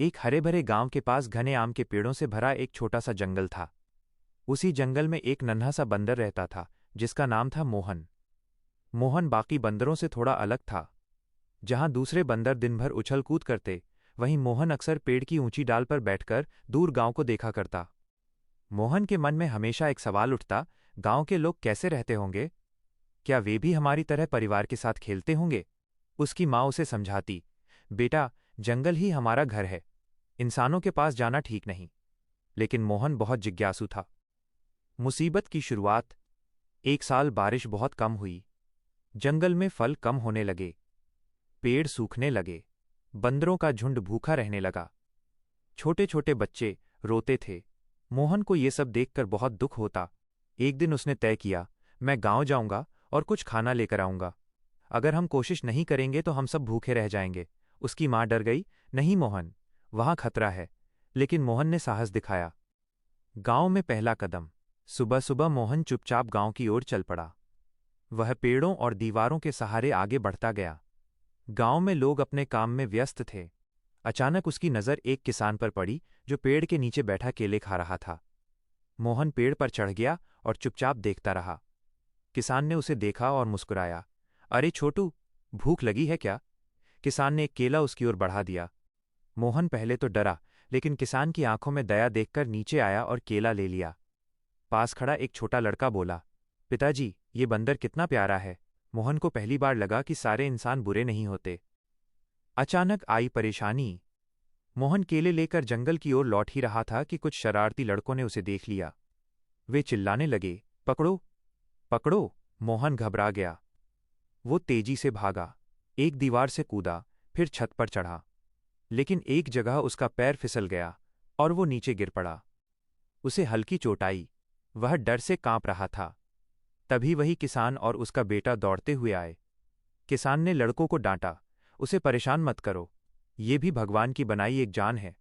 एक हरे भरे गांव के पास घने आम के पेड़ों से भरा एक छोटा सा जंगल था। उसी जंगल में एक नन्हा सा बंदर रहता था, जिसका नाम था मोहन। मोहन बाकी बंदरों से थोड़ा अलग था। जहां दूसरे बंदर दिन भर उछल कूद करते, वहीं मोहन अक्सर पेड़ की ऊंची डाल पर बैठकर दूर गांव को देखा करता। मोहन के मन में हमेशा एक सवाल उठता, गांव के लोग कैसे रहते होंगे? क्या वे भी हमारी तरह परिवार के साथ खेलते होंगे? उसकी माँ उसे समझाती, बेटा, जंगल ही हमारा घर है, इंसानों के पास जाना ठीक नहीं। लेकिन मोहन बहुत जिज्ञासु था। मुसीबत की शुरुआत। एक साल बारिश बहुत कम हुई। जंगल में फल कम होने लगे, पेड़ सूखने लगे, बंदरों का झुंड भूखा रहने लगा। छोटे छोटे बच्चे रोते थे। मोहन को ये सब देखकर बहुत दुख होता। एक दिन उसने तय किया, मैं गांव जाऊंगा और कुछ खाना लेकर आऊंगा। अगर हम कोशिश नहीं करेंगे तो हम सब भूखे रह जाएंगे। उसकी माँ डर गई, नहीं मोहन, वहां खतरा है। लेकिन मोहन ने साहस दिखाया। गांव में पहला कदम। सुबह सुबह मोहन चुपचाप गांव की ओर चल पड़ा। वह पेड़ों और दीवारों के सहारे आगे बढ़ता गया। गांव में लोग अपने काम में व्यस्त थे। अचानक उसकी नज़र एक किसान पर पड़ी, जो पेड़ के नीचे बैठा केले खा रहा था। मोहन पेड़ पर चढ़ गया और चुपचाप देखता रहा। किसान ने उसे देखा और मुस्कुराया। अरे छोटू, भूख लगी है क्या? किसान ने एक केला उसकी ओर बढ़ा दिया। मोहन पहले तो डरा, लेकिन किसान की आंखों में दया देखकर नीचे आया और केला ले लिया। पास खड़ा एक छोटा लड़का बोला, पिताजी, ये बंदर कितना प्यारा है। मोहन को पहली बार लगा कि सारे इंसान बुरे नहीं होते। अचानक आई परेशानी। मोहन केले लेकर जंगल की ओर लौट ही रहा था कि कुछ शरारती लड़कों ने उसे देख लिया। वे चिल्लाने लगे, पकड़ो, पकड़ो! मोहन घबरा गया। वो तेजी से भागा, एक दीवार से कूदा, फिर छत पर चढ़ा। लेकिन एक जगह उसका पैर फिसल गया और वो नीचे गिर पड़ा। उसे हल्की चोट आई। वह डर से कांप रहा था। तभी वही किसान और उसका बेटा दौड़ते हुए आए। किसान ने लड़कों को डांटा, उसे परेशान मत करो, ये भी भगवान की बनाई एक जान है।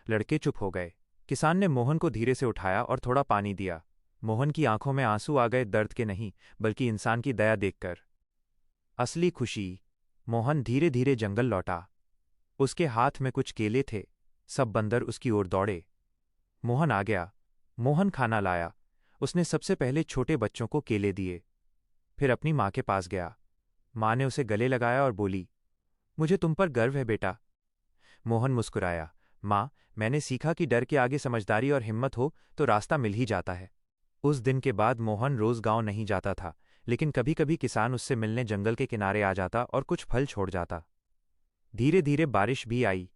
लड़के चुप हो गए। किसान ने मोहन को धीरे से उठाया और थोड़ा पानी दिया। मोहन की आंखों में आंसू आ गए, दर्द के नहीं, बल्कि इंसान की दया देखकर। असली खुशी। मोहन धीरे धीरे जंगल लौटा। उसके हाथ में कुछ केले थे। सब बंदर उसकी ओर दौड़े। मोहन आ गया। मोहन खाना लाया। उसने सबसे पहले छोटे बच्चों को केले दिए। फिर अपनी माँ के पास गया। माँ ने उसे गले लगाया और बोली, मुझे तुम पर गर्व है बेटा। मोहन मुस्कुराया, माँ, मैंने सीखा कि डर के आगे समझदारी और हिम्मत हो तो रास्ता मिल ही जाता है। उस दिन के बाद मोहन रोज गांव नहीं जाता था, लेकिन कभी कभी किसान उससे मिलने जंगल के किनारे आ जाता और कुछ फल छोड़ जाता। धीरे धीरे बारिश भी आई।